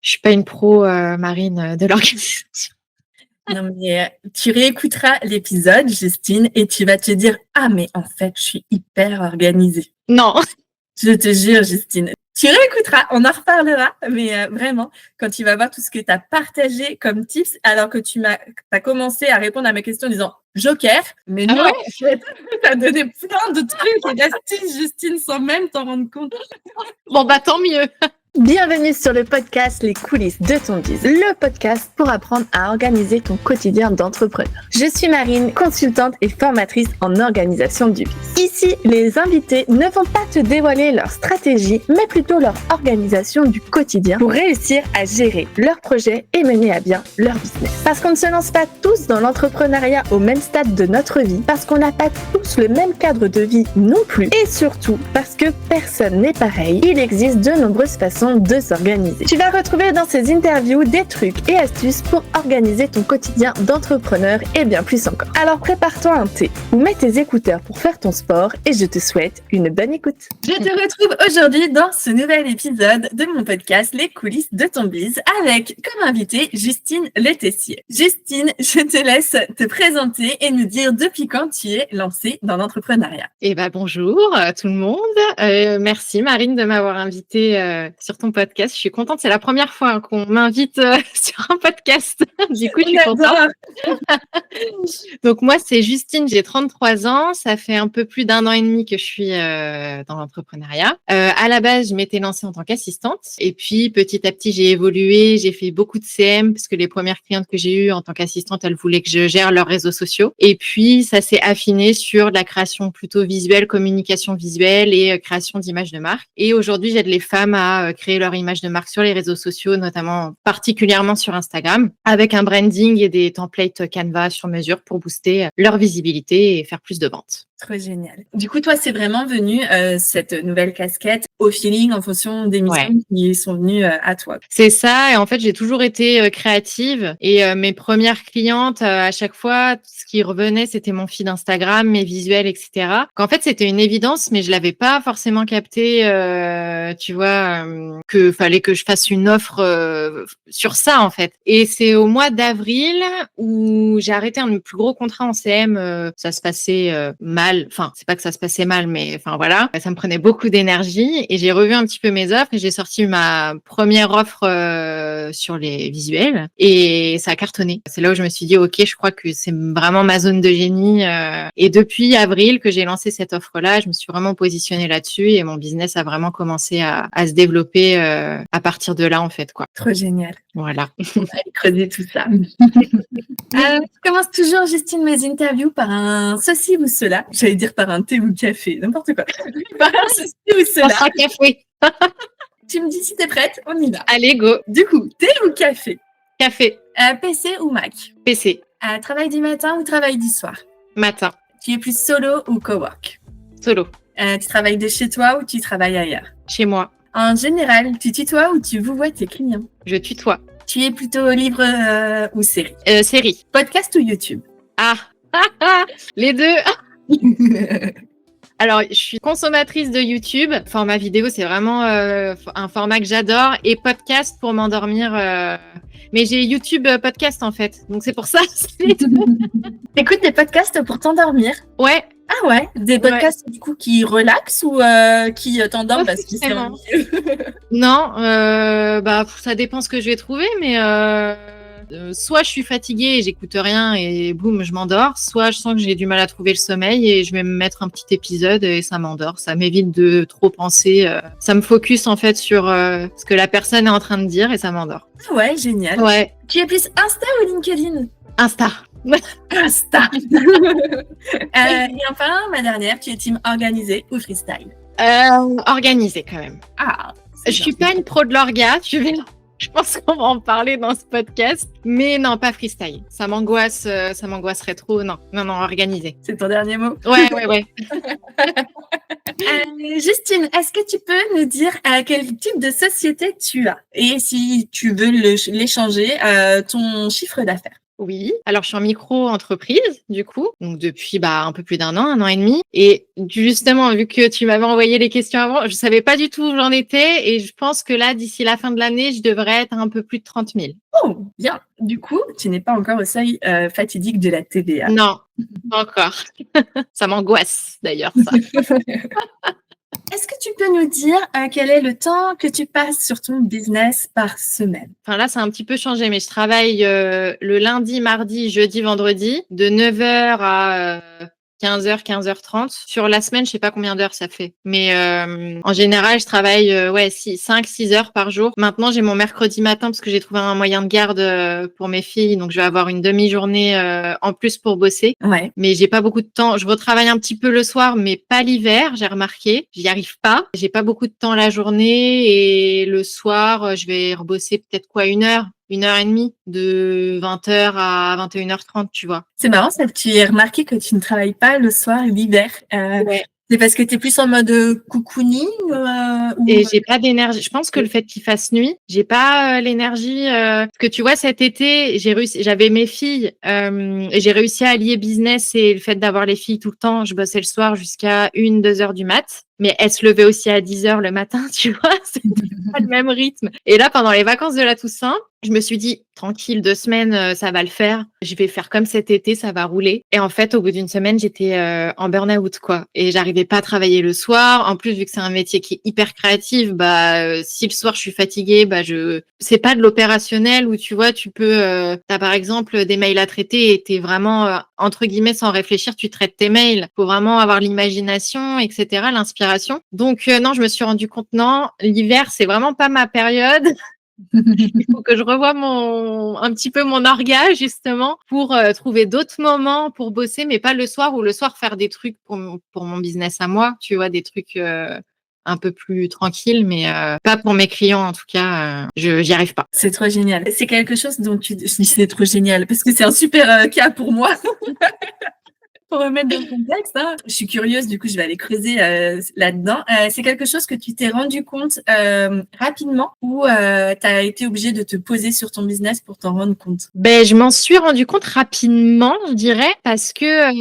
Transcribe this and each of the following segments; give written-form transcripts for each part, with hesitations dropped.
Je suis pas une pro, Marine, de l'organisation. Non, mais tu réécouteras l'épisode, Justine, et tu vas te dire « Ah, mais en fait, je suis hyper organisée. » Non. Je te jure, Justine. Tu réécouteras, on en reparlera, mais vraiment, quand tu vas voir tout ce que tu as partagé comme tips, alors que tu as commencé à répondre à mes questions en disant « Joker », mais non, ouais. en fait, tu as donné plein de trucs et d'astuces, Justine, sans même t'en rendre compte. Bon, bah tant mieux. Bienvenue sur le podcast Les coulisses de ton biz, le podcast pour apprendre à organiser ton quotidien d'entrepreneur. Je suis Marine, consultante et formatrice en organisation du biz. Ici, les invités ne vont pas te dévoiler leur stratégie, mais plutôt leur organisation du quotidien pour réussir à gérer leurs projets et mener à bien leur business. Parce qu'on ne se lance pas tous dans l'entrepreneuriat au même stade de notre vie, parce qu'on n'a pas tous le même cadre de vie non plus, et surtout parce que personne n'est pareil, il existe de nombreuses façons de s'organiser. Tu vas retrouver dans ces interviews des trucs et astuces pour organiser ton quotidien d'entrepreneur et bien plus encore. Alors prépare-toi un thé ou mets tes écouteurs pour faire ton sport et je te souhaite une bonne écoute. Je te retrouve aujourd'hui dans ce nouvel épisode de mon podcast Les coulisses de ton biz avec comme invitée Justine Le Tessier. Justine, je te laisse te présenter et nous dire depuis quand tu es lancée dans l'entrepreneuriat. Eh ben bonjour tout le monde. Merci Marine de m'avoir invitée sur ton podcast. Je suis contente. C'est la première fois qu'on m'invite sur un podcast. Du coup, je suis contente. Donc moi, c'est Justine. J'ai 33 ans. Ça fait un peu plus d'1 an et demi que je suis dans l'entrepreneuriat. À la base, je m'étais lancée en tant qu'assistante. Et puis, petit à petit, j'ai évolué. J'ai fait beaucoup de CM parce que les premières clientes que j'ai eues en tant qu'assistante, elles voulaient que je gère leurs réseaux sociaux. Et puis, ça s'est affiné sur la création plutôt visuelle, communication visuelle et création d'images de marque. Et aujourd'hui, j'aide les femmes à créer leur image de marque sur les réseaux sociaux, notamment particulièrement sur Instagram, avec un branding et des templates Canva sur mesure pour booster leur visibilité et faire plus de ventes. Trop génial. Du coup, toi, c'est vraiment venu cette nouvelle casquette au feeling en fonction des missions qui sont venues à toi. C'est ça. Et en fait, j'ai toujours été créative. Et mes premières clientes, à chaque fois, ce qui revenait, c'était mon feed Instagram, mes visuels, etc. Qu'en fait, c'était une évidence, mais je l'avais pas forcément capté. Tu vois, que fallait que je fasse une offre sur ça, en fait. Et c'est au mois d'avril où j'ai arrêté un de mes plus gros contrats en CM. Ça se passait mal. Enfin, c'est pas que ça se passait mal, mais enfin voilà, ça me prenait beaucoup d'énergie et j'ai revu un petit peu mes offres et j'ai sorti ma première offre sur les visuels et ça a cartonné. C'est là où je me suis dit, ok, je crois que c'est vraiment ma zone de génie. Et depuis avril que j'ai lancé cette offre-là, je me suis vraiment positionnée là-dessus et mon business a vraiment commencé à se développer à partir de là, en fait, quoi. Trop génial. Voilà. On va aller creuser tout ça. Je commence toujours, Justine, mes interviews par un ceci ou cela. J'allais dire par un thé ou café, n'importe quoi. Par un ceci ou cela. Un café. Tu me dis si t'es prête, on y va. Allez, go. Du coup, thé ou café? Café. PC ou Mac? PC. Travail du matin ou travail du soir? Matin. Tu es plus solo ou cowork? Solo. Tu travailles de chez toi ou tu travailles ailleurs? Chez moi. En général, tu tutoies ou tu vouvoies tes clients? Je tutoie. Tu es plutôt livre ou série? Série. Podcast ou YouTube? Ah, les deux. Alors, je suis consommatrice de YouTube. Format vidéo, c'est vraiment un format que j'adore. Et podcast pour m'endormir. Mais j'ai YouTube podcast, en fait. Donc, c'est pour ça. T'écoutes des podcasts pour t'endormir? Ouais. Ah ouais? Des podcasts, du coup, qui relaxent ou qui t'endorment parce qu'ils sont ennuyeux? Non, ça dépend ce que je vais trouver, mais soit je suis fatiguée et j'écoute rien et boum, je m'endors, soit je sens que j'ai du mal à trouver le sommeil et je vais me mettre un petit épisode et ça m'endort. Ça m'évite de trop penser. Ça me focus en fait sur ce que la personne est en train de dire et ça m'endort. Ouais, génial. Ouais. Tu es plus Insta ou LinkedIn? Insta. Insta. Et enfin, ma dernière, tu es team organisé ou freestyle? Organisé quand même. Ah. Je suis pas une pro de l'orga, je pense qu'on va en parler dans ce podcast, mais non, pas freestyle. Ça m'angoisserait trop. Non, organisé. C'est ton dernier mot? Ouais. Justine, est-ce que tu peux nous dire quel type de société tu as? Et si tu veux l'échanger, ton chiffre d'affaires? Oui. Alors, je suis en micro-entreprise, du coup, donc depuis un peu plus d'1 an et demi. Et justement, vu que tu m'avais envoyé les questions avant, je savais pas du tout où j'en étais. Et je pense que là, d'ici la fin de l'année, je devrais être un peu plus de 30 000. Oh, bien. Du coup, tu n'es pas encore au seuil fatidique de la TVA. Non, pas encore. Ça m'angoisse, d'ailleurs, ça. Est-ce que tu peux nous dire quel est le temps que tu passes sur ton business par semaine? Enfin, là, ça a un petit peu changé, mais je travaille le lundi, mardi, jeudi, vendredi, de 9h à 15h, 15h30. Sur la semaine, je sais pas combien d'heures ça fait. Mais en général, je travaille 5, 6 heures par jour. Maintenant, j'ai mon mercredi matin parce que j'ai trouvé un moyen de garde pour mes filles. Donc, je vais avoir une demi-journée en plus pour bosser. Ouais. Mais j'ai pas beaucoup de temps. Je retravaille un petit peu le soir, mais pas l'hiver, j'ai remarqué. J'y arrive pas. J'ai pas beaucoup de temps la journée et le soir, je vais rebosser peut-être 1 heure et demie, de 20h à 21h30, tu vois. C'est marrant ça que tu aies remarqué que tu ne travailles pas le soir l'hiver. Ouais. C'est parce que tu es plus en mode cocooning Et j'ai pas d'énergie. Je pense que le fait qu'il fasse nuit, j'ai pas l'énergie. Parce que tu vois, cet été, j'avais mes filles et j'ai réussi à allier business et le fait d'avoir les filles tout le temps. Je bossais le soir jusqu'à 1, 2 heures du mat. Mais elles se levaient aussi à 10 heures le matin, tu vois. C'était pas le même rythme. Et là, pendant les vacances de la Toussaint, je me suis dit, tranquille, 2 semaines, ça va le faire. Je vais faire comme cet été, ça va rouler. Et en fait, au bout d'une semaine, j'étais en burn-out, quoi. Et j'arrivais pas à travailler le soir. En plus, vu que c'est un métier qui est hyper créatif, si le soir je suis fatiguée, c'est pas de l'opérationnel où tu vois, tu peux, t'as par exemple des mails à traiter et t'es vraiment, entre guillemets, sans réfléchir, tu traites tes mails. Faut vraiment avoir l'imagination, etc., l'inspiration. Donc, non, je me suis rendu compte, non, l'hiver, c'est vraiment pas ma période. Il faut que je revoie un petit peu mon orga, justement, pour trouver d'autres moments pour bosser, mais pas le soir, ou le soir faire des trucs pour mon business à moi, tu vois, des trucs un peu plus tranquilles, mais pas pour mes clients, en tout cas, j'y arrive pas. C'est trop génial. C'est quelque chose dont je dis c'est trop génial parce que c'est un super cas pour moi. Pour remettre dans le contexte, hein. Je suis curieuse, du coup, je vais aller creuser là-dedans. C'est quelque chose que tu t'es rendu compte rapidement ou tu as été obligée de te poser sur ton business pour t'en rendre compte? Je m'en suis rendu compte rapidement, je dirais, parce que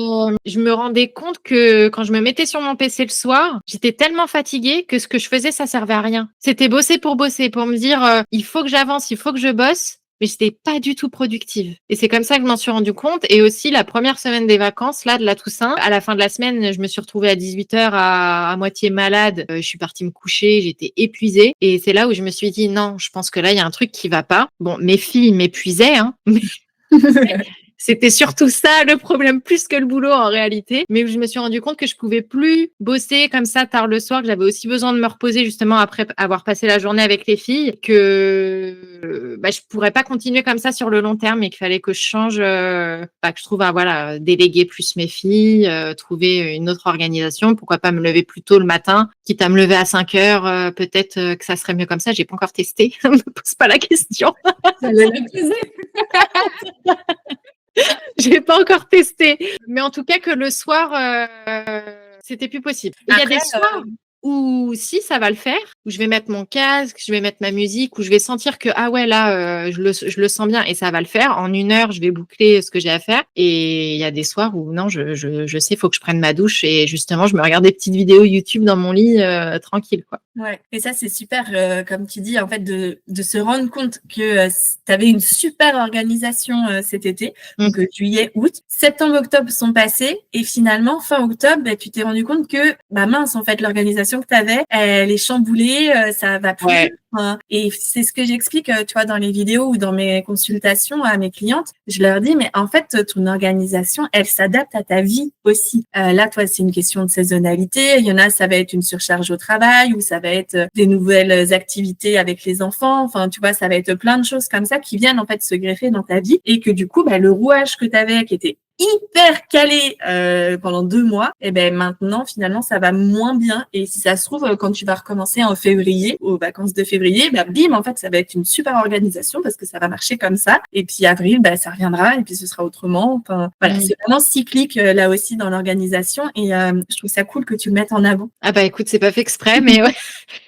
je me rendais compte que quand je me mettais sur mon PC le soir, j'étais tellement fatiguée que ce que je faisais, ça servait à rien. C'était bosser, pour me dire il faut que j'avance, il faut que je bosse. Mais j'étais pas du tout productive. Et c'est comme ça que je m'en suis rendu compte. Et aussi, la première semaine des vacances, là, de la Toussaint, à la fin de la semaine, je me suis retrouvée à 18h à moitié malade. Je suis partie me coucher, j'étais épuisée. Et c'est là où je me suis dit, non, je pense que là, il y a un truc qui va pas. Bon, mes filles m'épuisaient, hein. C'était surtout ça le problème, plus que le boulot en réalité. Mais je me suis rendu compte que je pouvais plus bosser comme ça tard le soir, que j'avais aussi besoin de me reposer justement après avoir passé la journée avec les filles, que je pourrais pas continuer comme ça sur le long terme et qu'il fallait que je change, que je trouve déléguer plus mes filles, trouver une autre organisation. Pourquoi pas me lever plus tôt le matin, quitte à me lever à 5 heures, peut-être que ça serait mieux comme ça. J'ai pas encore testé, ne me pose pas la question. J'ai pas encore testé, mais en tout cas que le soir, c'était plus possible. Il y a des soirs où si ça va le faire, où je vais mettre mon casque, je vais mettre ma musique, où je vais sentir que je le sens bien et ça va le faire. En 1 heure, je vais boucler ce que j'ai à faire. Et il y a des soirs où non, je sais, faut que je prenne ma douche et justement, je me regarde des petites vidéos YouTube dans mon lit tranquille, quoi. Ouais, et ça c'est super, comme tu dis, en fait, de se rendre compte que tu avais une super organisation cet été, donc juillet, août. Septembre, octobre sont passés et finalement, fin octobre, tu t'es rendu compte que, mince, en fait, l'organisation que tu avais, elle est chamboulée, ça va plus. Ouais. Et c'est ce que j'explique, tu vois, dans les vidéos ou dans mes consultations à mes clientes. Je leur dis, mais en fait, ton organisation, elle s'adapte à ta vie aussi. Là, toi, c'est une question de saisonnalité. Il y en a, ça va être une surcharge au travail ou ça va être des nouvelles activités avec les enfants. Enfin, tu vois, ça va être plein de choses comme ça qui viennent en fait se greffer dans ta vie et que du coup, le rouage que tu avais, qui était hyper calé pendant 2 mois, et ben maintenant finalement ça va moins bien. Et si ça se trouve, quand tu vas recommencer en février, aux vacances de février, ben bim, en fait ça va être une super organisation parce que ça va marcher comme ça. Et puis avril, ben ça reviendra et puis ce sera autrement. Enfin voilà, c'est vraiment cyclique là aussi dans l'organisation. Et je trouve ça cool que tu le mettes en avant. Ah bah écoute, c'est pas fait exprès, mais ouais.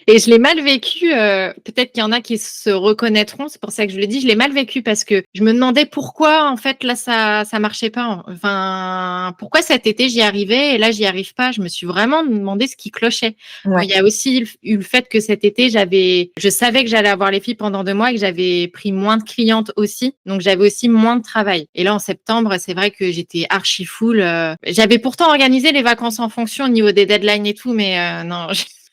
Et je l'ai mal vécu. Peut-être qu'il y en a qui se reconnaîtront. C'est pour ça que je le dis. Je l'ai mal vécu parce que je me demandais pourquoi en fait là ça marchait pas. Enfin, pourquoi cet été j'y arrivais et là j'y arrive pas. Je me suis vraiment demandé ce qui clochait. Ouais. Bon, il y a aussi eu le fait que cet été je savais que j'allais avoir les filles pendant 2 mois et que j'avais pris moins de clientes aussi. Donc j'avais aussi moins de travail. Et là en septembre, c'est vrai que j'étais archi full. J'avais pourtant organisé les vacances en fonction au niveau des deadlines et tout, mais non.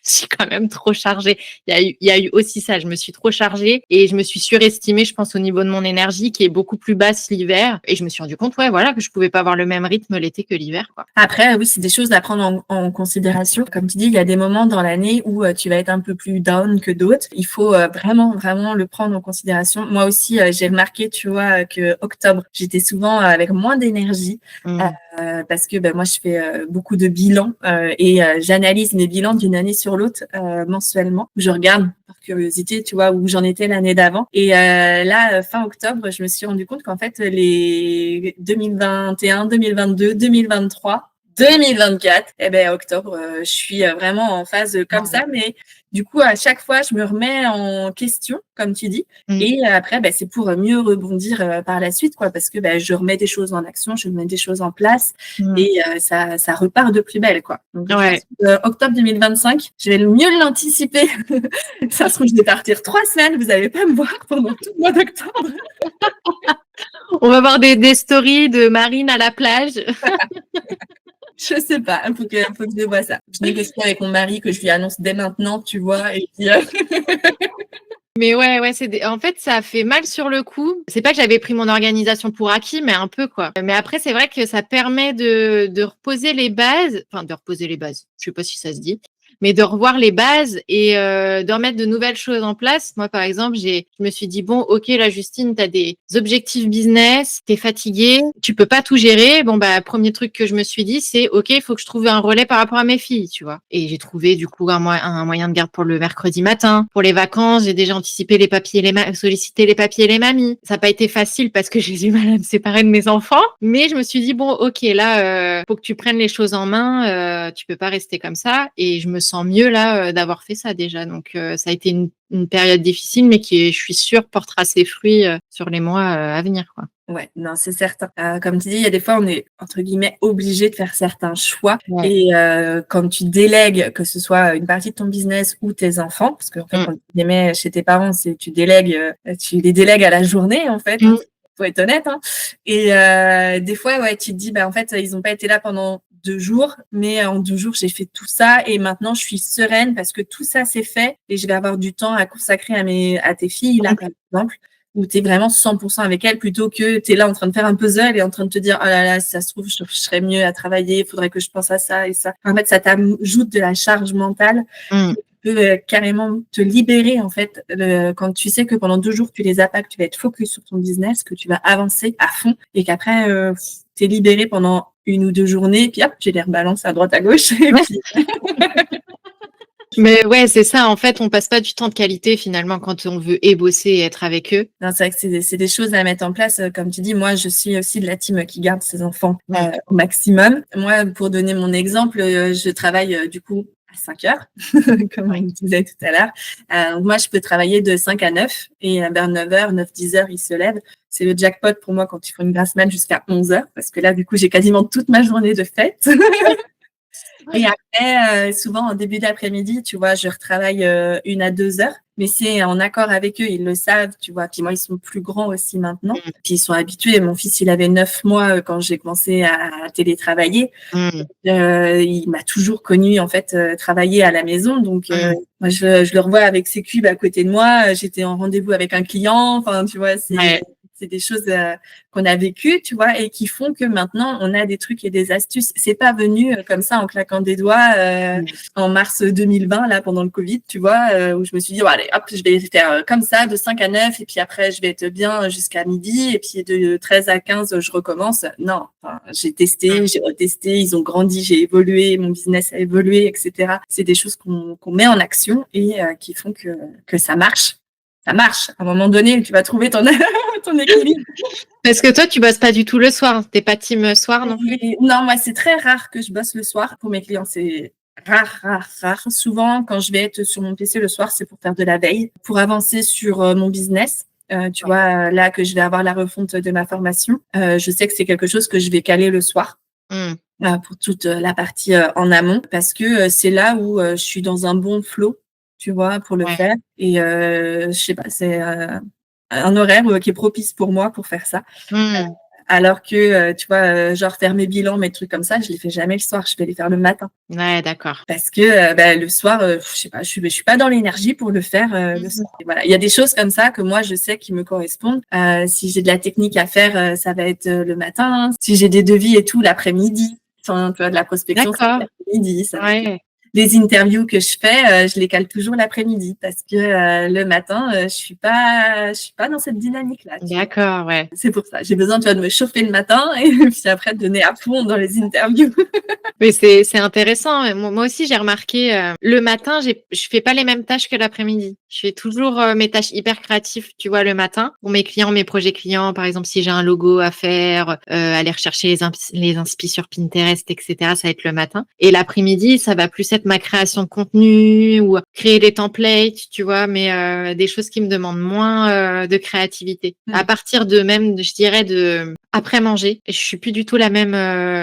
Je suis quand même trop chargée. Il y a eu aussi ça. Je me suis trop chargée et je me suis surestimée, je pense, au niveau de mon énergie qui est beaucoup plus basse l'hiver. Et je me suis rendu compte, ouais, voilà, que je pouvais pas avoir le même rythme l'été que l'hiver, quoi. Après, oui, c'est des choses à prendre en considération. Comme tu dis, il y a des moments dans l'année où tu vas être un peu plus down que d'autres. Il faut vraiment, vraiment le prendre en considération. Moi aussi, j'ai remarqué, tu vois, que octobre, j'étais souvent avec moins d'énergie parce que moi, je fais beaucoup de bilans et j'analyse mes bilans d'une année sur l'autre mensuellement. Je regarde par curiosité, tu vois, où j'en étais l'année d'avant. Et là, fin octobre, je me suis rendu compte qu'en fait, les 2021, 2022, 2023, 2024, eh ben octobre, je suis vraiment en phase comme ça, mais du coup à chaque fois je me remets en question, comme tu dis, et après c'est pour mieux rebondir par la suite, quoi, parce que je remets des choses en action, je mets des choses en place et ça repart de plus belle, quoi. Donc octobre 2025, je vais mieux l'anticiper. Ça se trouve je vais partir 3 semaines, vous n'allez pas me voir pendant tout le mois d'octobre. On va voir des stories de Marine à la plage. Je sais pas, il faut que je vois ça. Je négocie avec mon mari que je lui annonce dès maintenant, tu vois, et puis Mais ouais, en fait, ça fait mal sur le coup. C'est pas que j'avais pris mon organisation pour acquis, mais un peu, quoi. Mais après, c'est vrai que ça permet de reposer les bases. Enfin, de reposer les bases. Je sais pas si ça se dit. Mais de revoir les bases et de remettre de nouvelles choses en place. Moi, par exemple, je me suis dit, bon, ok, là, Justine, tu as des objectifs business, tu es fatiguée, tu peux pas tout gérer. Bon, premier truc que je me suis dit, c'est, ok, il faut que je trouve un relais par rapport à mes filles, tu vois. Et j'ai trouvé, du coup, un moyen de garde pour le mercredi matin. Pour les vacances, j'ai déjà anticipé les papiers, sollicité les papiers et les mamies. Ça n'a pas été facile parce que j'ai eu mal à me séparer de mes enfants. Mais je me suis dit, bon, ok, là, faut que tu prennes les choses en main. Tu peux pas rester comme ça. Et je me sens mieux là d'avoir fait ça déjà. Donc ça a été une période difficile, mais qui, je suis sûre, portera ses fruits sur les mois à venir, quoi. Ouais, non, c'est certain. Comme tu dis, il y a des fois, on est, entre guillemets, obligé de faire certains choix. Ouais. Et quand tu délègues, que ce soit une partie de ton business ou tes enfants, parce qu'en fait, quand tu les mets chez tes parents, tu les délègues à la journée, en fait. Faut être honnête. Et des fois, ouais, tu te dis, en fait, ils n'ont pas été là pendant 2 jours, mais en 2 jours, j'ai fait tout ça et maintenant, je suis sereine parce que tout ça, c'est fait et je vais avoir du temps à consacrer à tes filles, là, par exemple, où tu es vraiment 100% avec elles plutôt que tu es là en train de faire un puzzle et en train de te dire, oh là là, si ça se trouve, je serais mieux à travailler, il faudrait que je pense à ça et ça. En fait, ça t'ajoute de la charge mentale. Tu peux carrément te libérer, en fait, quand tu sais que pendant 2 jours, tu les as pas, que tu vas être focus sur ton business, que tu vas avancer à fond et qu'après, tu es libéré pendant 1 ou 2 journées, puis hop, tu les rebalances à droite, à gauche. Et puis... Mais ouais, c'est ça. En fait, on passe pas du temps de qualité finalement quand on veut bosser et être avec eux. Non, c'est vrai que c'est des choses à mettre en place. Comme tu dis, moi, je suis aussi de la team qui garde ses enfants au maximum. Moi, pour donner mon exemple, je travaille du coup à 5 heures, comme on disait tout à l'heure. Donc moi, je peux travailler de 5 à 9 et vers 9 heures, 9-10 heures, ils se lèvent. C'est le jackpot pour moi quand ils font une grasse mat jusqu'à 11 heures parce que là, du coup, j'ai quasiment toute ma journée de fête. Et après, souvent en début d'après-midi, tu vois, je retravaille 1 à 2 heures, mais c'est en accord avec eux, ils le savent, tu vois. Puis moi, ils sont plus grands aussi maintenant, puis ils sont habitués. Mon fils, il avait 9 mois quand j'ai commencé à télétravailler. Il m'a toujours connu en fait travailler à la maison, donc moi je le revois avec ses cubes à côté de moi. J'étais en rendez-vous avec un client, enfin tu vois, C'est des choses qu'on a vécues, tu vois, et qui font que maintenant, on a des trucs et des astuces. C'est pas venu comme ça en claquant des doigts en mars 2020, là, pendant le Covid, tu vois, où je me suis dit, oh, allez, hop, je vais faire comme ça, de 5 à 9, et puis après, je vais être bien jusqu'à midi, et puis de 13 à 15, je recommence. Non, enfin, j'ai testé, j'ai retesté, ils ont grandi, j'ai évolué, mon business a évolué, etc. C'est des choses qu'on met en action et qui font que ça marche. Ça marche. À un moment donné, tu vas trouver ton, ton équilibre. Parce que toi, tu bosses pas du tout le soir. T'es pas team soir non plus? Non, moi, c'est très rare que je bosse le soir. Pour mes clients, c'est rare. Souvent, quand je vais être sur mon PC le soir, c'est pour faire de la veille, pour avancer sur mon business. Tu vois, là que je vais avoir la refonte de ma formation, je sais que c'est quelque chose que je vais caler le soir. Pour toute la partie en amont, parce que c'est là où je suis dans un bon flow, tu vois, pour le faire. Et je sais pas, c'est un horaire qui est propice pour moi pour faire ça. Alors que, tu vois, genre faire mes bilans, mes trucs comme ça, je les fais jamais le soir, je vais les faire le matin. Ouais, d'accord. Parce que le soir, je sais pas, je suis pas dans l'énergie pour le faire le soir. Et voilà, il y a des choses comme ça que moi je sais qui me correspondent. Si j'ai de la technique à faire, ça va être le matin. Si j'ai des devis et tout, l'après-midi. Enfin, tu vois, de la prospection, c'est l'après-midi. Ça va être les interviews que je fais, je les cale toujours l'après-midi parce que le matin, je suis pas dans cette dynamique-là. D'accord, ouais. C'est pour ça. J'ai besoin, tu vois, de me chauffer le matin et puis après de donner à fond dans les interviews. Mais c'est intéressant. Moi aussi, j'ai remarqué le matin, je fais pas les mêmes tâches que l'après-midi. Je fais toujours mes tâches hyper créatives, tu vois, le matin. Pour mes clients, mes projets clients, par exemple, si j'ai un logo à faire, aller rechercher les inspi sur Pinterest, etc., ça va être le matin. Et l'après-midi, ça va plus être ma création de contenu ou créer des templates, tu vois, mais des choses qui me demandent moins de créativité. À partir de même, je dirais, de après manger, je suis plus du tout la même,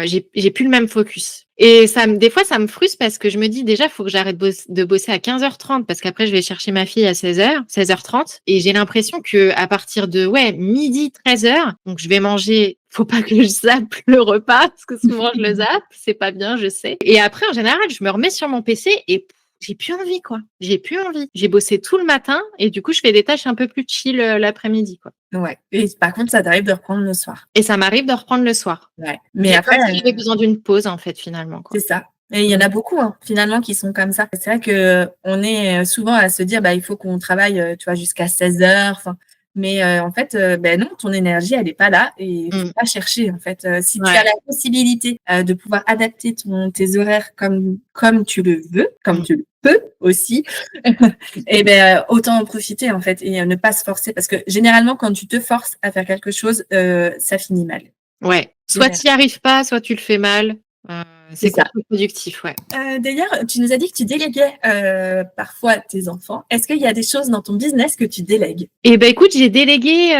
j'ai plus le même focus. Et des fois, ça me frustre parce que je me dis déjà, il faut que j'arrête de bosser à 15h30 parce qu'après, je vais chercher ma fille à 16h30. Et j'ai l'impression que à partir de, midi, 13h, donc je vais manger. Faut pas que je zappe le repas parce que souvent je le zappe. C'est pas bien, je sais. Et après, en général, je me remets sur mon PC et j'ai plus envie, quoi. J'ai plus envie. J'ai bossé tout le matin et du coup, je fais des tâches un peu plus chill l'après-midi, quoi. Ouais. Et par contre, ça t'arrive de reprendre le soir. Et ça m'arrive de reprendre le soir. Ouais. Mais après, comme si j'avais besoin d'une pause, en fait, finalement, quoi. C'est ça. Et il y en a beaucoup, finalement, qui sont comme ça. C'est vrai que on est souvent à se dire, il faut qu'on travaille, tu vois, jusqu'à 16h. Mais en fait, non, ton énergie, elle n'est pas là et il faut pas chercher, en fait. Si tu as la possibilité de pouvoir adapter tes horaires comme tu le veux, comme tu le peux aussi, et autant en profiter, en fait, et ne pas se forcer. Parce que généralement, quand tu te forces à faire quelque chose, ça finit mal. Ouais. Soit tu n'y arrives pas, soit tu le fais mal. C'est contre-productif, ouais. D'ailleurs, tu nous as dit que tu déléguais parfois tes enfants. Est-ce qu'il y a des choses dans ton business que tu délègues? Eh ben, écoute, j'ai délégué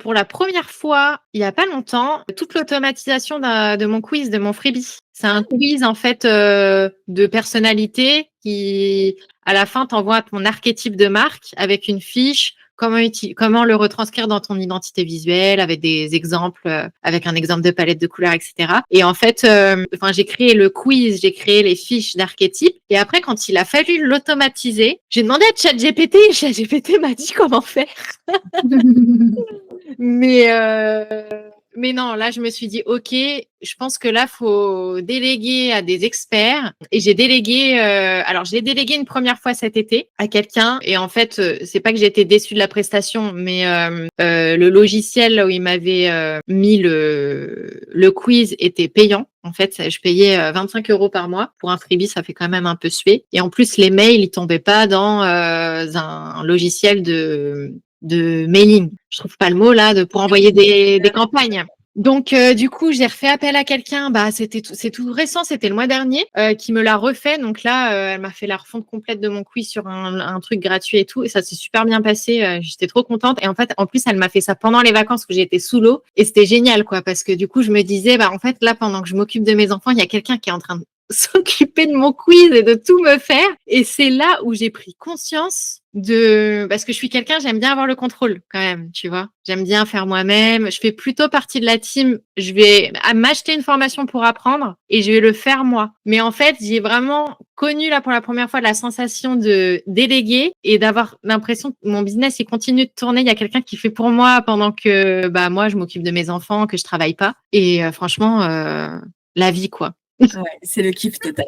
pour la première fois, il y a pas longtemps, toute l'automatisation de mon quiz, de mon freebie. C'est un quiz, en fait, de personnalité qui, à la fin, t'envoie à ton archétype de marque avec une fiche. Comment le retranscrire dans ton identité visuelle avec des exemples, avec un exemple de palette de couleurs, etc. Et en fait, j'ai créé le quiz, j'ai créé les fiches d'archétypes. Et après, quand il a fallu l'automatiser, j'ai demandé à ChatGPT et ChatGPT m'a dit comment faire. Mais non, là, je me suis dit, OK, je pense que là, faut déléguer à des experts. Et j'ai délégué, je l'ai délégué une première fois cet été à quelqu'un. Et en fait, c'est pas que j'ai été déçue de la prestation, mais le logiciel où il m'avait mis le quiz était payant. En fait, je payais 25 € par mois. Pour un freebie, ça fait quand même un peu suer. Et en plus, les mails, ils tombaient pas dans un logiciel de mailing. Je trouve pas le mot là, pour envoyer des campagnes. Donc du coup, j'ai refait appel à quelqu'un. C'est tout récent, c'était le mois dernier, qui me l'a refait. Donc là, elle m'a fait la refonte complète de mon quiz sur un truc gratuit et tout, et ça s'est super bien passé. J'étais trop contente. Et en fait, en plus, elle m'a fait ça pendant les vacances où j'étais sous l'eau, et c'était génial, quoi, parce que du coup, je me disais, en fait, là, pendant que je m'occupe de mes enfants, il y a quelqu'un qui est en train s'occuper de mon quiz et de tout me faire. Et c'est là où j'ai pris conscience parce que je suis quelqu'un, j'aime bien avoir le contrôle quand même, tu vois. J'aime bien faire moi-même. Je fais plutôt partie de la team. Je vais m'acheter une formation pour apprendre et je vais le faire moi. Mais en fait, j'ai vraiment connu là pour la première fois la sensation de déléguer et d'avoir l'impression que mon business il continue de tourner. Il y a quelqu'un qui fait pour moi pendant que moi je m'occupe de mes enfants, que je travaille pas. Et franchement, la vie quoi. Ouais, c'est le kiff total.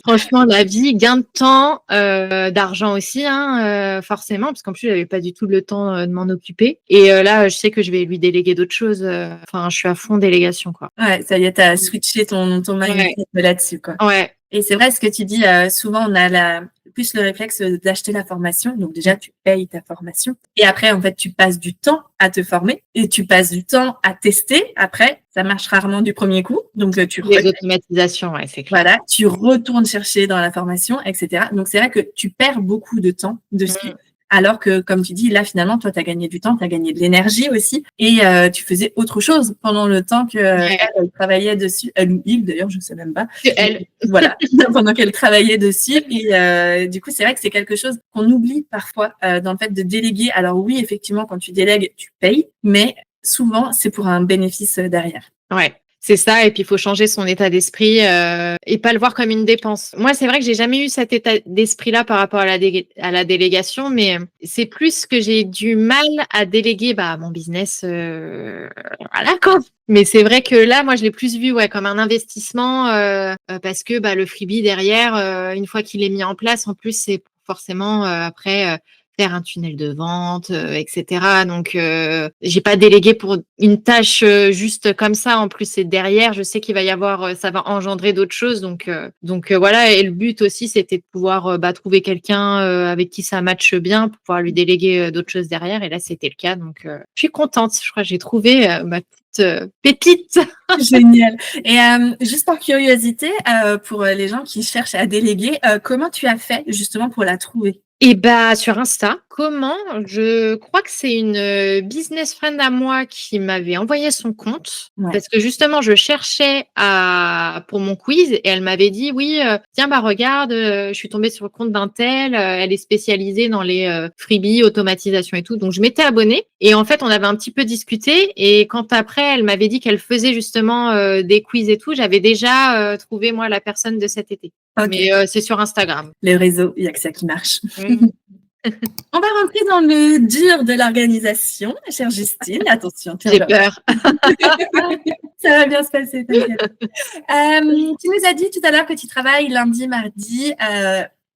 Franchement, la vie, gain de temps, d'argent aussi, hein, forcément, parce qu'en plus, j'avais pas du tout le temps de m'en occuper. Et là, je sais que je vais lui déléguer d'autres choses. Enfin, je suis à fond délégation, quoi. Ouais, ça y est, t'as switché ton mindset là-dessus, quoi. Ouais. Et c'est vrai ce que tu dis, souvent on a plus le réflexe d'acheter la formation. Donc déjà, tu payes ta formation. Et après, en fait, tu passes du temps à te former et tu passes du temps à tester. Après, ça marche rarement du premier coup. Donc, Les automatisations, ouais, c'est clair. Voilà, tu retournes chercher dans la formation, etc. Donc, c'est vrai que tu perds beaucoup de temps dessus. Alors que, comme tu dis, là, finalement, toi, tu as gagné du temps, tu as gagné de l'énergie aussi. Et tu faisais autre chose pendant le temps que elle travaillait dessus. Elle ou il, d'ailleurs, je ne sais même pas. Elle. Voilà, pendant qu'elle travaillait dessus. Et du coup, c'est vrai que c'est quelque chose qu'on oublie parfois dans le fait de déléguer. Alors oui, effectivement, quand tu délègues, tu payes. Mais souvent, c'est pour un bénéfice derrière. Ouais. C'est ça, et puis il faut changer son état d'esprit et pas le voir comme une dépense. Moi, c'est vrai que j'ai jamais eu cet état d'esprit-là par rapport à la délégation, mais c'est plus que j'ai du mal à déléguer mon business. Voilà quoi. Mais c'est vrai que là, moi, je l'ai plus vu comme un investissement parce que le freebie derrière, une fois qu'il est mis en place, en plus, c'est forcément après faire un tunnel de vente, etc. Donc, j'ai pas délégué pour une tâche juste comme ça. En plus, c'est derrière. Je sais qu'il va y avoir, ça va engendrer d'autres choses. Donc voilà. Et le but aussi, c'était de pouvoir trouver quelqu'un avec qui ça matche bien pour pouvoir lui déléguer d'autres choses derrière. Et là, c'était le cas. Donc, je suis contente. Je crois que j'ai trouvé ma petite pépite. Génial. Et juste par curiosité, pour les gens qui cherchent à déléguer, comment tu as fait justement pour la trouver? Et sur Insta, comment? Je crois que c'est une business friend à moi qui m'avait envoyé son compte parce que justement je cherchais pour mon quiz et elle m'avait dit oui tiens regarde je suis tombée sur le compte d'un tel elle est spécialisée dans les freebies automatisation et tout donc je m'étais abonnée et en fait on avait un petit peu discuté et quand après elle m'avait dit qu'elle faisait justement des quiz et tout j'avais déjà trouvé moi la personne de cet été. Okay. Mais c'est sur Instagram. Les réseaux, il n'y a que ça qui marche. On va rentrer dans le dur de l'organisation, chère Justine. Attention, j'ai peur. Ça va bien se passer, t'inquiète. Tu nous as dit tout à l'heure que tu travailles lundi, mardi,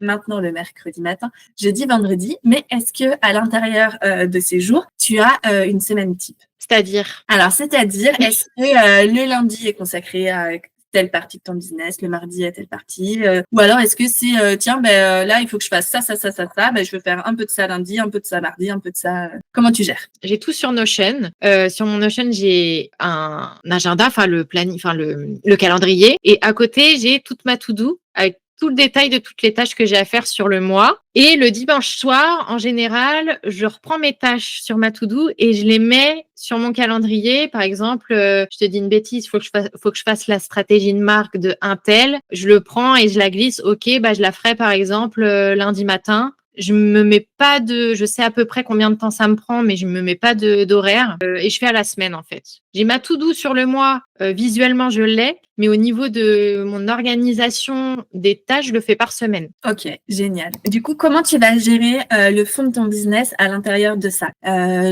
maintenant le mercredi matin, jeudi, vendredi. Mais est-ce que à l'intérieur de ces jours, tu as une semaine type? C'est-à-dire? Alors, est-ce que le lundi est consacré à telle partie de ton business, le mardi à telle partie, ou alors est-ce que c'est là il faut que je fasse ça, je vais faire un peu de ça lundi, un peu de ça mardi, un peu de ça. Comment tu gères? J'ai tout sur Notion. Sur mon Notion, j'ai un agenda, le planning, le calendrier, et à côté j'ai toute ma to-do avec tout le détail de toutes les tâches que j'ai à faire sur le mois. Et le dimanche soir, en général, je reprends mes tâches sur ma to-do et je les mets sur mon calendrier. Par exemple, je te dis une bêtise, faut que je fasse la stratégie de marque de un tel. Je le prends et je la glisse. Ok, je la ferai par exemple lundi matin. Je me mets pas je sais à peu près combien de temps ça me prend, mais je me mets pas d'horaire et je fais à la semaine en fait. J'ai ma to-do sur le mois, visuellement je l'ai, mais au niveau de mon organisation des tâches, je le fais par semaine. Ok, génial. Du coup, comment tu vas gérer le fond de ton business à l'intérieur de ça?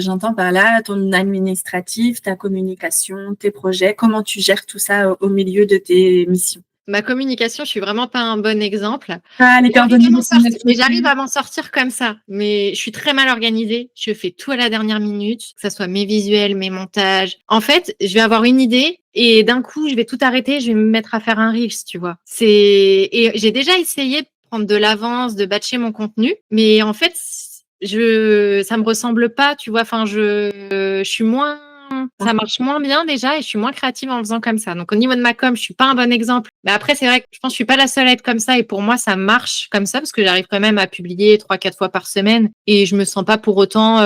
J'entends par là ton administratif, ta communication, tes projets. Comment tu gères tout ça au milieu de tes missions? Ma communication, je suis vraiment pas un bon exemple. J'arrive à m'en sortir comme ça, mais je suis très mal organisée. Je fais tout à la dernière minute, que ce soit mes visuels, mes montages. En fait, je vais avoir une idée et d'un coup, je vais tout arrêter, je vais me mettre à faire un Reels, tu vois. Et j'ai déjà essayé de prendre de l'avance, de batcher mon contenu, mais en fait, ça me ressemble pas, tu vois. Enfin, je suis moins. Ça marche moins bien déjà et je suis moins créative en faisant comme ça. Donc au niveau de ma com, je suis pas un bon exemple. Mais après, c'est vrai que je pense que je suis pas la seule à être comme ça et pour moi, ça marche comme ça parce que j'arrive quand même à publier 3-4 fois par semaine et je me sens pas pour autant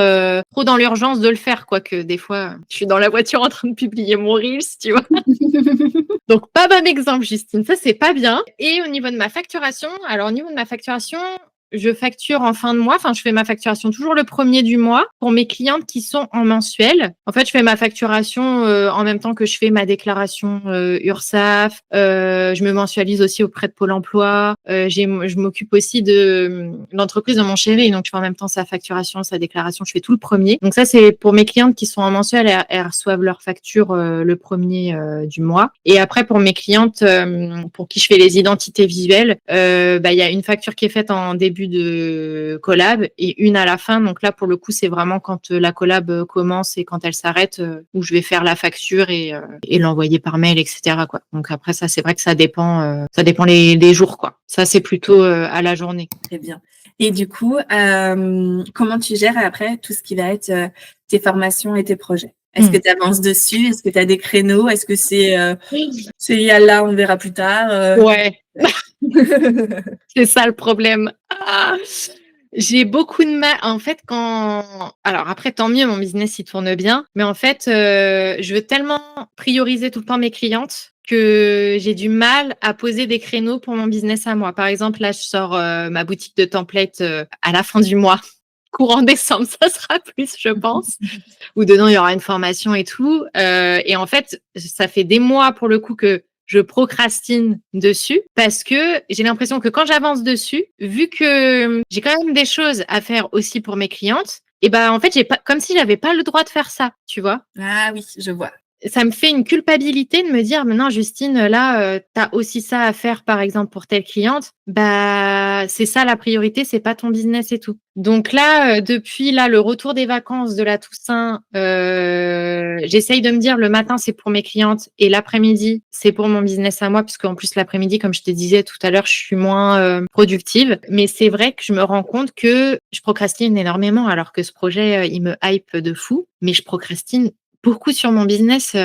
trop dans l'urgence de le faire, quoique des fois, je suis dans la voiture en train de publier mon Reels, tu vois. Donc, pas bon exemple, Justine. Ça, c'est pas bien. Et au niveau de ma facturation, alors au niveau de ma facturation, je facture en fin de mois. Enfin, je fais ma facturation toujours le premier du mois pour mes clientes qui sont en mensuel. En fait, je fais ma facturation en même temps que je fais ma déclaration URSSAF. Je me mensualise aussi auprès de Pôle emploi. Je m'occupe aussi de l'entreprise de mon chéri. Donc, je fais en même temps sa facturation, sa déclaration. Je fais tout le premier. Donc, ça, c'est pour mes clientes qui sont en mensuel. Elles reçoivent leur facture le premier du mois. Et après, pour mes clientes pour qui je fais les identités visuelles, il y a une facture qui est faite en début de collab et une à la fin. Donc là, pour le coup, c'est vraiment quand la collab commence et quand elle s'arrête où je vais faire la facture et l'envoyer par mail, etc., quoi. Donc après, ça, c'est vrai que ça dépend les jours, quoi. Ça, c'est plutôt à la journée. Très bien. Et du coup, comment tu gères après tout ce qui va être tes formations et tes projets? Est-ce que tu avances dessus? Est-ce que tu as des créneaux? Est-ce que c'est yalla, on verra plus tard? Ouais. C'est ça le problème. J'ai beaucoup de mal. En fait, alors après, tant mieux, mon business, il tourne bien. Mais en fait, je veux tellement prioriser tout le temps mes clientes que j'ai du mal à poser des créneaux pour mon business à moi. Par exemple, là, je sors ma boutique de templates à la fin du mois. Courant décembre, ça sera plus, je pense. Où dedans, il y aura une formation et tout. Et en fait, ça fait des mois, pour le coup, que je procrastine dessus parce que j'ai l'impression que quand j'avance dessus, vu que j'ai quand même des choses à faire aussi pour mes clientes, et en fait, j'ai pas, comme si j'avais pas le droit de faire ça, tu vois. Ah oui, je vois. Ça me fait une culpabilité de me dire, mais non, Justine, là, tu as aussi ça à faire, par exemple, pour telle cliente. C'est ça la priorité, c'est pas ton business et tout. Donc là, depuis là, le retour des vacances de la Toussaint, j'essaye de me dire le matin, c'est pour mes clientes et l'après-midi, c'est pour mon business à moi, puisqu'en plus, l'après-midi, comme je te disais tout à l'heure, je suis moins productive. Mais c'est vrai que je me rends compte que je procrastine énormément, alors que ce projet, il me hype de fou, mais je procrastine beaucoup sur mon business,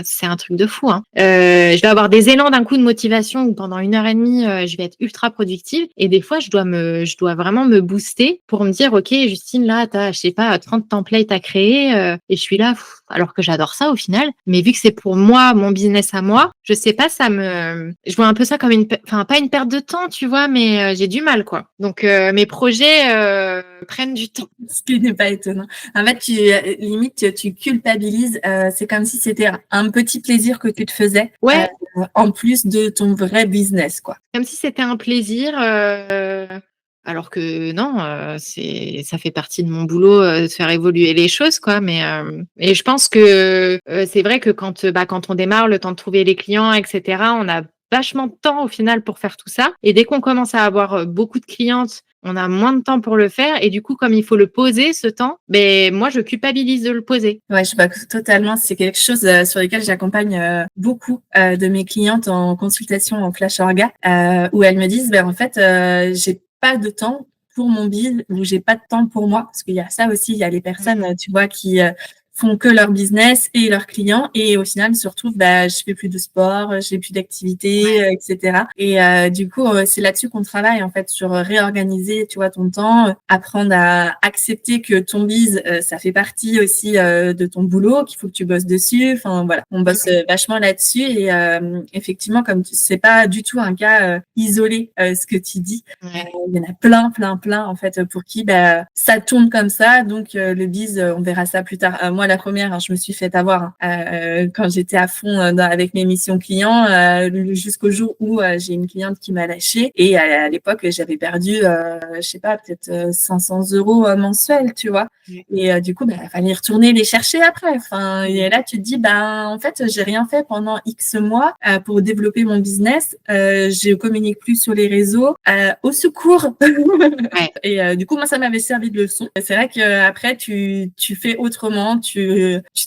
c'est un truc de fou, hein. Je vais avoir des élans d'un coup de motivation où pendant 1h30, je vais être ultra productive et des fois, je dois vraiment me booster pour me dire: «OK, Justine, là, tu as, je sais pas, 30 templates à créer», et je suis là, alors que j'adore ça au final. Mais vu que c'est pour moi, mon business à moi, je sais pas, je vois un peu ça comme pas une perte de temps, tu vois, mais j'ai du mal, quoi. Donc mes projets prennent du temps. Ce qui n'est pas étonnant. En fait, limite, tu culpabilises. C'est comme si c'était un petit plaisir que tu te faisais, Ouais. En plus de ton vrai business, quoi. Comme si c'était un plaisir, alors que non, ça fait partie de mon boulot, de faire évoluer les choses, quoi. Et je pense que c'est vrai que quand on démarre, le temps de trouver les clients, et cetera, on a vachement de temps au final pour faire tout ça. Et dès qu'on commence à avoir beaucoup de clientes, on a moins de temps pour le faire. Et du coup, comme il faut le poser, ce temps, moi, je culpabilise de le poser. Ouais, je vois totalement. C'est quelque chose sur lequel j'accompagne beaucoup de mes clientes en consultation en flash orga, où elles me disent, en fait, j'ai pas de temps pour mon business ou j'ai pas de temps pour moi. Parce qu'il y a ça aussi, il y a les personnes, tu vois, qui font que leur business et leurs clients et au final se retrouvent je fais plus de sport, j'ai plus d'activité, etc. Et du coup c'est là-dessus qu'on travaille en fait, sur réorganiser, tu vois, ton temps, apprendre à accepter que ton biz ça fait partie aussi de ton boulot, qu'il faut que tu bosses dessus. Enfin voilà, on bosse vachement là-dessus et effectivement, comme c'est pas du tout un cas isolé ce que tu dis. Il y en a plein en fait pour qui ça tourne comme ça, donc le biz on verra ça plus tard. Moi la première, je me suis fait avoir quand j'étais à fond avec mes missions clients jusqu'au jour où j'ai une cliente qui m'a lâché et à l'époque j'avais perdu je sais pas, peut-être 500 € mensuels, tu vois. Et du coup il fallait retourner les chercher après. Enfin, et là tu te dis en fait j'ai rien fait pendant X mois pour développer mon business, je communique plus sur les réseaux, au secours. Et du coup moi ça m'avait servi de leçon. C'est vrai que après tu fais autrement, tu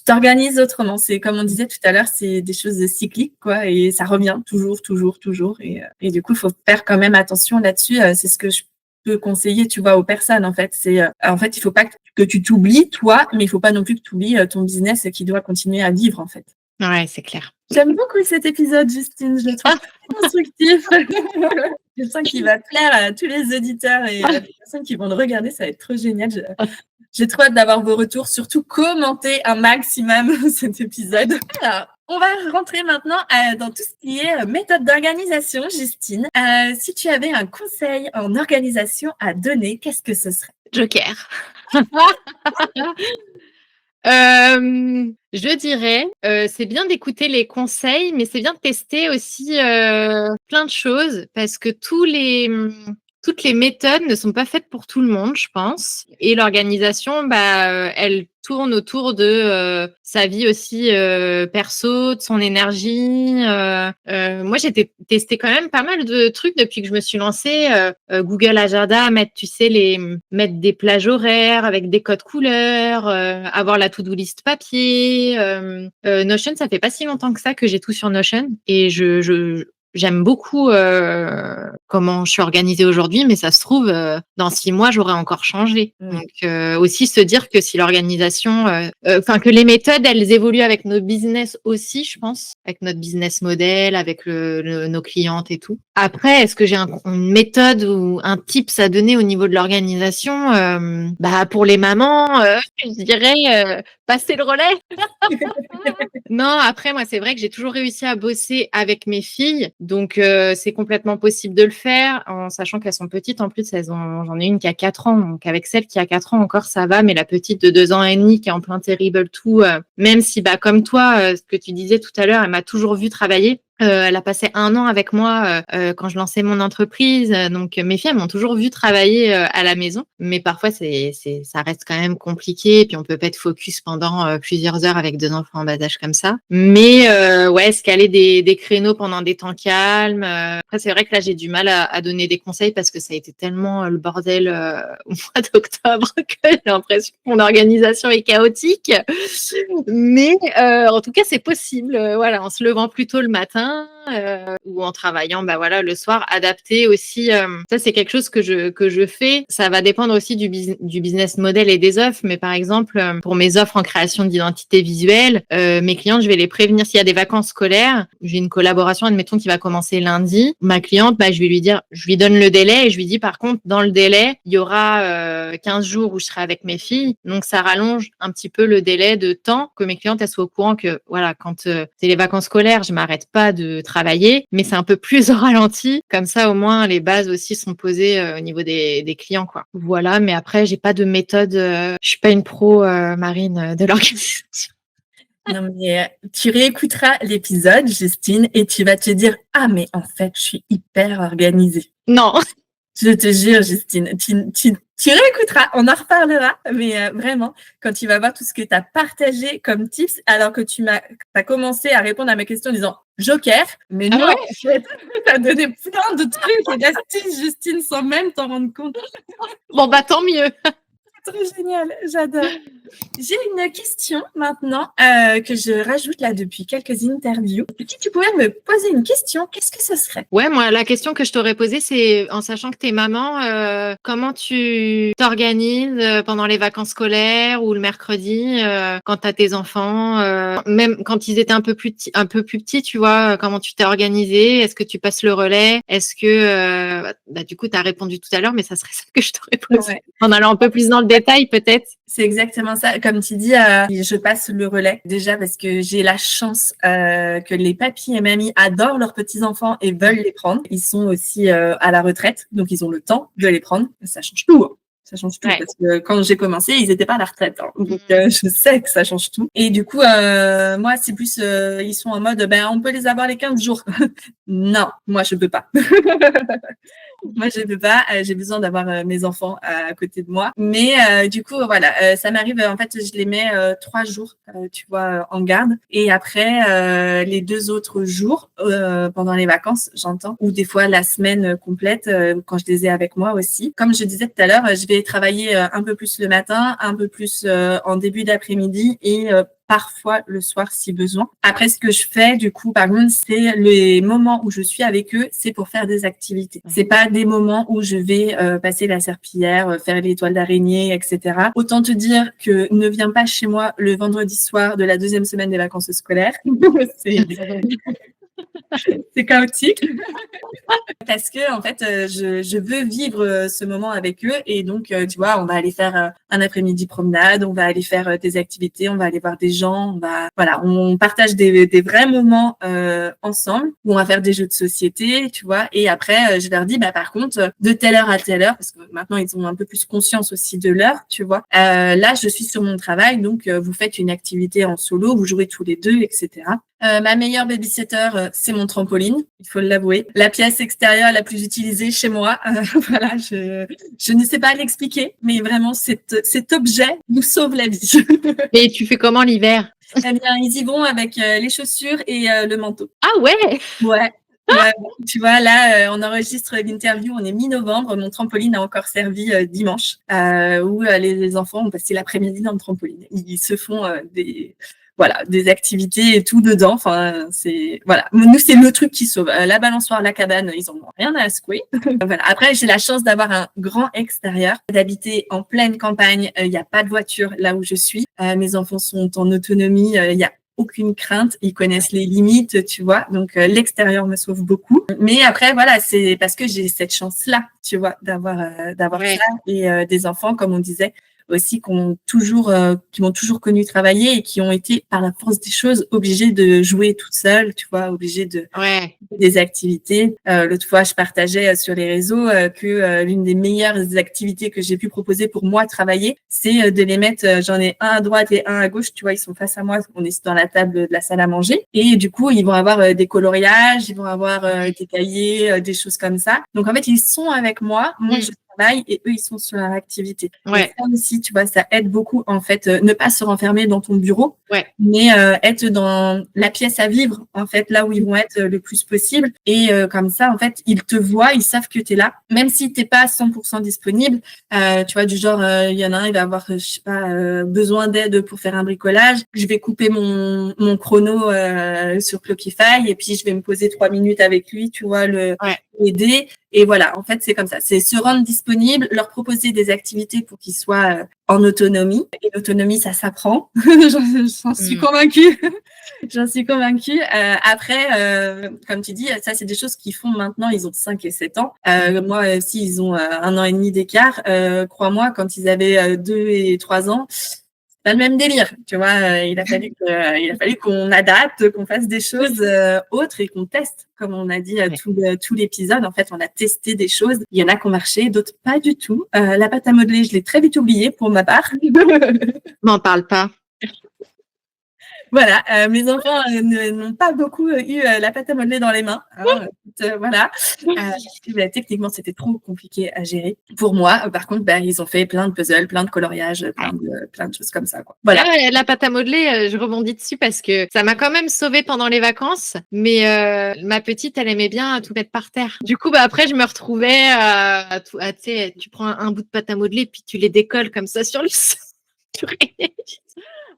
t'organises autrement. C'est comme on disait tout à l'heure, c'est des choses cycliques, quoi, et ça revient toujours. Et du coup, il faut faire quand même attention là-dessus. C'est ce que je peux conseiller, tu vois, aux personnes, en fait. En fait, il faut pas que tu t'oublies, toi, mais il faut pas non plus que tu oublies ton business qui doit continuer à vivre, en fait. Ouais, c'est clair. J'aime beaucoup cet épisode, Justine. Je le trouve très constructif. Je sens qu'il va plaire à tous les auditeurs et les personnes qui vont le regarder. Ça va être trop génial. J'ai trop hâte d'avoir vos retours. Surtout, commentez un maximum cet épisode. Alors, On va rentrer maintenant dans tout ce qui est méthode d'organisation, Justine. Si tu avais un conseil en organisation à donner, qu'est-ce que ce serait? Joker. Je dirais, c'est bien d'écouter les conseils, mais c'est bien de tester aussi plein de choses parce que toutes les méthodes ne sont pas faites pour tout le monde, je pense. Et l'organisation, elle tourne autour de sa vie aussi perso, de son énergie. Moi, testé quand même pas mal de trucs depuis que je me suis lancée. Google Agenda, mettre des plages horaires avec des codes couleurs, avoir la to-do list papier. Notion, ça fait pas si longtemps que ça que j'ai tout sur Notion et j'aime beaucoup comment je suis organisée aujourd'hui, mais ça se trouve, dans 6 mois, j'aurais encore changé. Donc, aussi se dire que si l'organisation, que les méthodes, elles évoluent avec nos business aussi, je pense, avec notre business model, avec nos clientes et tout. Après, est-ce que j'ai une méthode ou un tips à donner au niveau de l'organisation? Pour les mamans, je dirais passer le relais. Non, après, moi, c'est vrai que j'ai toujours réussi à bosser avec mes filles. Donc, c'est complètement possible de le faire en sachant qu'elles sont petites. En plus, j'en ai une qui a 4 ans. Donc, avec celle qui a 4 ans encore, ça va. Mais la petite de 2 ans et demi qui est en plein terrible tout, même si, comme toi, ce que tu disais tout à l'heure, elle m'a toujours vu travailler. Elle a passé 1 an avec moi quand je lançais mon entreprise. Donc, mes filles, elles m'ont toujours vu travailler à la maison. Mais parfois, ça reste quand même compliqué. Et puis, on peut pas être focus pendant plusieurs heures avec 2 enfants en bas âge comme ça. Mais ouais, se caler des créneaux pendant des temps calmes. Après, c'est vrai que là, j'ai du mal à donner des conseils parce que ça a été tellement le bordel au mois d'octobre que j'ai l'impression que mon organisation est chaotique. Mais en tout cas, c'est possible. Voilà, en se levant plus tôt le matin. Ou en travaillant le soir, adapté aussi. Ça, c'est quelque chose que je fais. Ça va dépendre aussi du business model et des offres. Mais par exemple, pour mes offres en création d'identité visuelle, mes clientes, je vais les prévenir s'il y a des vacances scolaires. J'ai une collaboration, admettons, qui va commencer lundi. Ma cliente, je vais lui dire, je lui donne le délai et je lui dis, par contre, dans le délai, il y aura 15 jours où je serai avec mes filles. Donc, ça rallonge un petit peu le délai de temps que mes clientes elles soient au courant que, voilà, quand c'est les vacances scolaires, je m'arrête pas de travailler, mais c'est un peu plus au ralenti. Comme ça, au moins, les bases aussi sont posées au niveau des clients, quoi. Voilà, mais après, j'ai pas de méthode. Je suis pas une pro, Marine, de l'organisation. Non, mais tu réécouteras l'épisode, Justine, et tu vas te dire « Ah, mais en fait, je suis hyper organisée. » Non. Je te jure, Justine, tu réécouteras, on en reparlera, mais vraiment, quand tu vas voir tout ce que tu as partagé comme tips, alors que tu as commencé à répondre à mes questions en disant Joker, mais non, en fait, tu as donné plein de trucs et d'astuces, Justine, sans même t'en rendre compte. Bon, tant mieux. C'est trop génial, j'adore. J'ai une question maintenant que je rajoute là depuis quelques interviews. Si tu pouvais me poser une question, qu'est-ce que ce serait? Ouais, moi, la question que je t'aurais posée, c'est en sachant que t'es maman, comment tu t'organises pendant les vacances scolaires ou le mercredi quand t'as tes enfants, même quand ils étaient un peu plus petits, tu vois, comment tu t'es organisée? Est-ce que tu passes le relais? Est-ce que, du coup, t'as répondu tout à l'heure, mais ça serait ça que je t'aurais posé. Ouais. En allant un peu plus dans le détail, peut-être. C'est exactement ça. Comme tu dis, je passe le relais déjà parce que j'ai la chance que les papis et mamies adorent leurs petits-enfants et veulent les prendre. Ils sont aussi à la retraite, donc ils ont le temps de les prendre. Ça change tout. Ça change tout parce que quand j'ai commencé, ils n'étaient pas à la retraite. Donc, je sais que ça change tout. Et du coup, moi, c'est plus, ils sont en mode, on peut les avoir les 15 jours. Non, moi, je peux pas. Moi, je peux pas. J'ai besoin d'avoir mes enfants à côté de moi. Mais du coup, voilà, ça m'arrive. En fait, je les mets 3 jours, tu vois, en garde. Et après, les 2 autres jours, pendant les vacances, j'entends, ou des fois la semaine complète, quand je les ai avec moi aussi. Comme je disais tout à l'heure, je vais travailler un peu plus le matin, un peu plus en début d'après-midi et parfois le soir si besoin. Après, ce que je fais, du coup, par contre, c'est les moments où je suis avec eux, c'est pour faire des activités. C'est pas des moments où je vais passer la serpillière, faire les toiles d'araignée, etc. Autant te dire que ne viens pas chez moi le vendredi soir de la 2e semaine des vacances scolaires. C'est chaotique. Parce que en fait, je veux vivre ce moment avec eux et donc tu vois, on va aller faire un après-midi promenade, on va aller faire des activités, on va aller voir des gens, on partage des vrais moments ensemble où on va faire des jeux de société, tu vois. Et après, je leur dis par contre de telle heure à telle heure, parce que maintenant ils ont un peu plus conscience aussi de l'heure, tu vois. Là, je suis sur mon travail, donc vous faites une activité en solo, vous jouez tous les deux, etc. Ma meilleure babysitter, c'est mon trampoline, il faut l'avouer. La pièce extérieure la plus utilisée chez moi, voilà, je ne sais pas l'expliquer, mais vraiment cet objet nous sauve la vie. Et tu fais comment l'hiver? Eh bien, ils y vont avec les chaussures et le manteau. Ah ouais. Ouais. Ouais, tu vois, là, on enregistre l'interview, on est mi-novembre, mon trampoline a encore servi dimanche, où les enfants ont passé l'après-midi dans le trampoline. Ils se font des activités et tout dedans. Enfin, nous, c'est le truc qui sauve. La balançoire, la cabane, ils en ont rien à secouer. Voilà. Après, j'ai la chance d'avoir un grand extérieur, d'habiter en pleine campagne. Il n'y a pas de voiture là où je suis. Mes enfants sont en autonomie. Il y a aucune crainte, ils connaissent les limites, tu vois. Donc l'extérieur me sauve beaucoup. Mais après voilà, c'est parce que j'ai cette chance-là, tu vois, d'avoir ça et des enfants, comme on disait aussi, qui m'ont toujours connu travailler et qui ont été par la force des choses obligés de jouer toute seule, tu vois, obligés de des activités. L'autre fois, je partageais sur les réseaux que l'une des meilleures activités que j'ai pu proposer pour moi travailler, c'est de les mettre, j'en ai un à droite et un à gauche, tu vois, ils sont face à moi, on est dans la table de la salle à manger et du coup, ils vont avoir des coloriages, ils vont avoir des cahiers, des choses comme ça. Donc en fait, ils sont avec moi je travaille et eux, ils sont sur leur activité. Et ça aussi, tu vois, ça aide beaucoup, en fait, ne pas se renfermer dans ton bureau, mais être dans la pièce à vivre, en fait, là où ils vont être le plus possible. Et comme ça, en fait, ils te voient, ils savent que tu es là. Même si tu n'es pas 100% disponible, tu vois, du genre, il y en a un, il va avoir, je sais pas, besoin d'aide pour faire un bricolage. Je vais couper mon chrono sur Clockify et puis je vais me poser 3 minutes avec lui, tu vois, l'aider. Et voilà, en fait, c'est comme ça. C'est se rendre disponible, leur proposer des activités pour qu'ils soient en autonomie. Et l'autonomie, ça s'apprend. J'en suis convaincue. J'en suis convaincue. Après, comme tu dis, ça, c'est des choses qu'ils font maintenant. Ils ont 5 et 7 ans. Moi aussi, ils ont 1 an et demi d'écart. Crois-moi, quand ils avaient 2 et 3 ans, pas le même délire, tu vois. Il a fallu qu'on adapte, qu'on fasse des choses autres et qu'on teste, comme on a dit tout l'épisode. En fait, on a testé des choses. Il y en a qui ont marché, d'autres pas du tout. La pâte à modeler, je l'ai très vite oubliée pour ma part. M'en parle pas. Voilà, mes enfants n'ont pas beaucoup eu la pâte à modeler dans les mains. Voilà. Techniquement, c'était trop compliqué à gérer pour moi. Par contre, ils ont fait plein de puzzles, plein de coloriages, plein de choses comme ça, quoi. Voilà. La pâte à modeler, je rebondis dessus parce que ça m'a quand même sauvée pendant les vacances. Mais ma petite, elle aimait bien tout mettre par terre. Du coup, après, je me retrouvais tu sais, tu prends un bout de pâte à modeler puis tu les décolles comme ça sur le sol.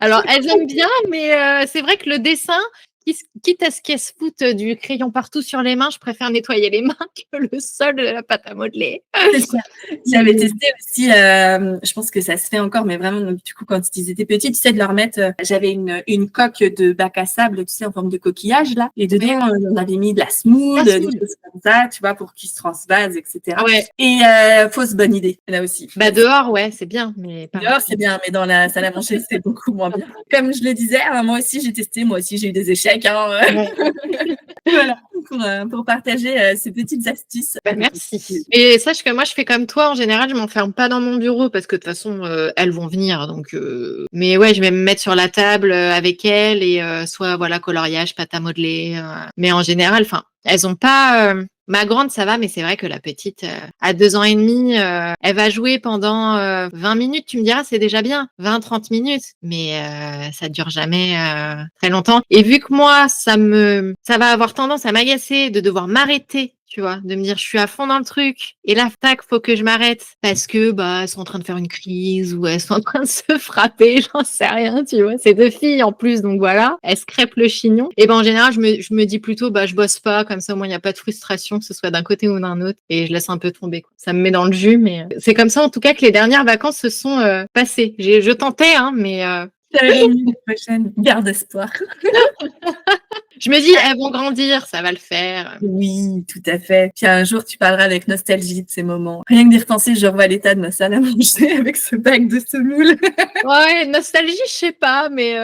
Alors, elles aiment bien, mais c'est vrai que le dessin, quitte à ce qu'elles se foutent du crayon partout sur les mains, je préfère nettoyer les mains que le sol de la pâte à modeler. C'est ça. J'avais testé aussi, je pense que ça se fait encore, mais vraiment, donc, du coup, quand ils étaient petits, tu sais, de leur mettre, j'avais une coque de bac à sable, tu sais, en forme de coquillage, là, et dedans, on avait mis de la semoule, des choses comme ça, tu vois, pour qu'ils se transvasent, etc. Et fausse bonne idée, là aussi. Dehors, c'est bien, mais pas dehors, c'est bien, mais dans la salle à manger, c'est beaucoup moins bien. Comme je le disais, moi aussi, j'ai testé, moi aussi, j'ai eu des échecs. Voilà, pour partager ces petites astuces. Merci. Et sache que moi, je fais comme toi. En général, je m'enferme pas dans mon bureau parce que de toute façon, elles vont venir. Donc, mais je vais me mettre sur la table avec elles et soit coloriage, pâte à modeler. Mais en général, elles ont pas. Ma grande, ça va, mais c'est vrai que la petite, à 2 ans et demi, elle va jouer pendant 20 minutes. Tu me diras, c'est déjà bien, 20-30 minutes. Mais ça dure jamais très longtemps. Et vu que moi, ça va avoir tendance à m'agacer de devoir m'arrêter, tu vois, de me dire, je suis à fond dans le truc. Et là, tac, faut que je m'arrête parce que elles sont en train de faire une crise ou elles sont en train de se frapper, j'en sais rien, tu vois. C'est 2 filles en plus, donc voilà, elles se crêpent le chignon. Et en général, je me dis plutôt, je bosse pas, comme ça au moins il n'y a pas de frustration, que ce soit d'un côté ou d'un autre, et je laisse un peu tomber, quoi. Ça me met dans le jus, mais c'est comme ça en tout cas que les dernières vacances se sont passées. Je tentais, mais L'année prochaine, garde espoir. Je me dis, elles vont grandir, ça va le faire. Oui, tout à fait. Puis un jour, tu parleras avec nostalgie de ces moments. Rien que d'y repenser, je revois l'état de ma salle à manger avec ce bac de semoule. Ouais, nostalgie, je sais pas, mais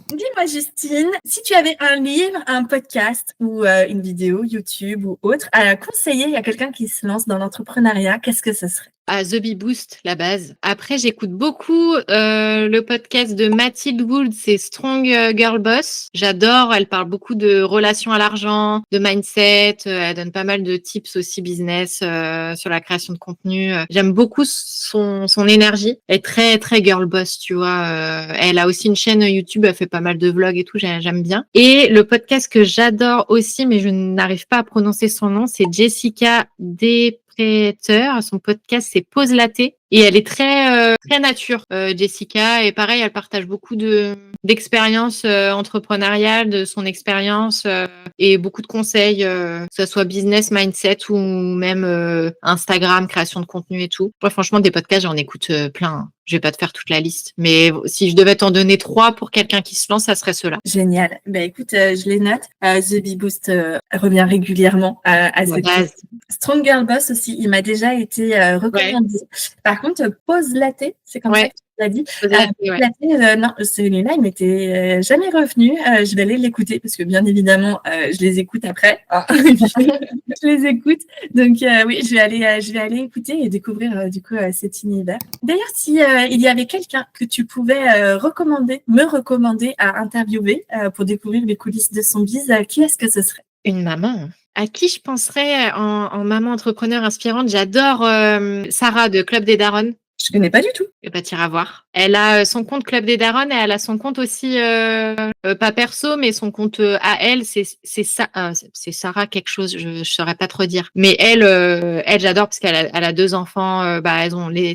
Dis-moi, Justine, si tu avais un livre, un podcast ou une vidéo YouTube ou autre à conseiller à quelqu'un qui se lance dans l'entrepreneuriat, qu'est-ce que ce serait? The Bee Boost, la base. Après, j'écoute beaucoup le podcast de Mathilde Wood, c'est Strong Girl Boss. J'adore, elle parle beaucoup de relations à l'argent, de mindset, elle donne pas mal de tips aussi business sur la création de contenu. J'aime beaucoup son énergie. Elle est très, très girl boss, tu vois. Elle a aussi une chaîne YouTube, elle fait pas mal de vlogs et tout, j'aime bien. Et le podcast que j'adore aussi, mais je n'arrive pas à prononcer son nom, c'est Jessica Son podcast, c'est Pause Laté. Et elle est très très nature, Jessica. Et pareil, elle partage beaucoup d'expériences entrepreneuriales, de son expérience et beaucoup de conseils, que ce soit business, mindset ou même Instagram, création de contenu et tout. Ouais, franchement, des podcasts, j'en écoute plein. Hein. Je vais pas te faire toute la liste, mais si je devais t'en donner 3 pour quelqu'un qui se lance, ça serait ceux-là. Génial. Ben écoute, je les note. The Bee Boost revient régulièrement à cette base. Strong Girl Boss aussi, il m'a déjà été recommandé. Ouais. Par contre, Pause Laté, c'est comme ça que tu l'as dit. Laté, non, celui-là, il m'était jamais revenu. Je vais aller l'écouter parce que bien évidemment, je les écoute après. Je les écoute. Donc oui, je vais aller écouter et découvrir du coup cet univers. D'ailleurs, si il y avait quelqu'un que tu pouvais me recommander à interviewer pour découvrir les coulisses de son biz, qui est-ce que ce serait? Une maman. À qui je penserais en maman entrepreneur inspirante? J'adore Sarah de Club des Daronnes. Je connais pas du tout. Eh ben, t'iras voir. Elle a son compte Club des Daronnes et elle a son compte aussi, pas perso, mais son compte à elle, c'est Sarah quelque chose, je saurais pas trop dire. Mais elle, j'adore parce qu'elle a 2 enfants,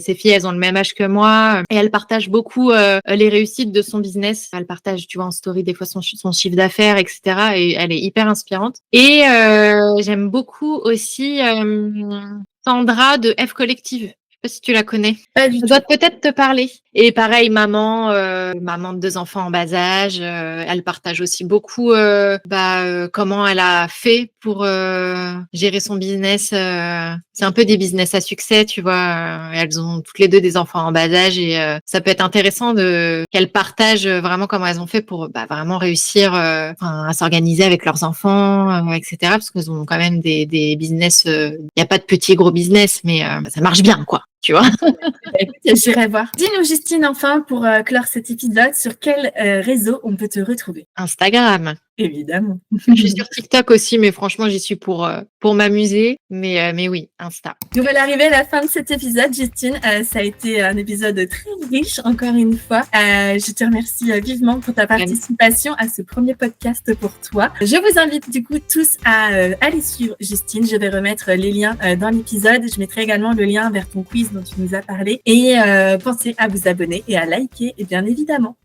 ses filles, elles ont le même âge que moi et elle partage beaucoup les réussites de son business. Elle partage, tu vois, en story des fois son chiffre d'affaires, etc. Et elle est hyper inspirante. Et j'aime beaucoup aussi Sandra de F Collective. Je sais pas si tu la connais. Pas du tout. Ça doit peut-être te parler. Et pareil, maman de 2 enfants en bas âge. Elle partage aussi beaucoup comment elle a fait pour gérer son business. C'est un peu des business à succès, tu vois. Elles ont toutes les 2 des enfants en bas âge et ça peut être intéressant qu'elles partagent vraiment comment elles ont fait pour vraiment réussir à s'organiser avec leurs enfants, etc. Parce qu'elles ont quand même des business. Il n'y a pas de petit gros business, mais ça marche bien, quoi. Tu vois. Écoute, j'irai voir. Dis-nous, Justine, enfin, pour clore cet épisode, sur quel réseau on peut te retrouver? Instagram. Évidemment. Je suis sur TikTok aussi, mais franchement, j'y suis pour m'amuser. Mais oui, Insta. Nous voilà arrivés à la fin de cet épisode, Justine. Ça a été un épisode très riche, encore une fois. Je te remercie vivement pour ta participation à ce premier podcast pour toi. Je vous invite du coup tous à aller suivre Justine. Je vais remettre les liens dans l'épisode. Je mettrai également le lien vers ton quiz dont tu nous as parlé. Et pensez à vous abonner et à liker, et bien évidemment.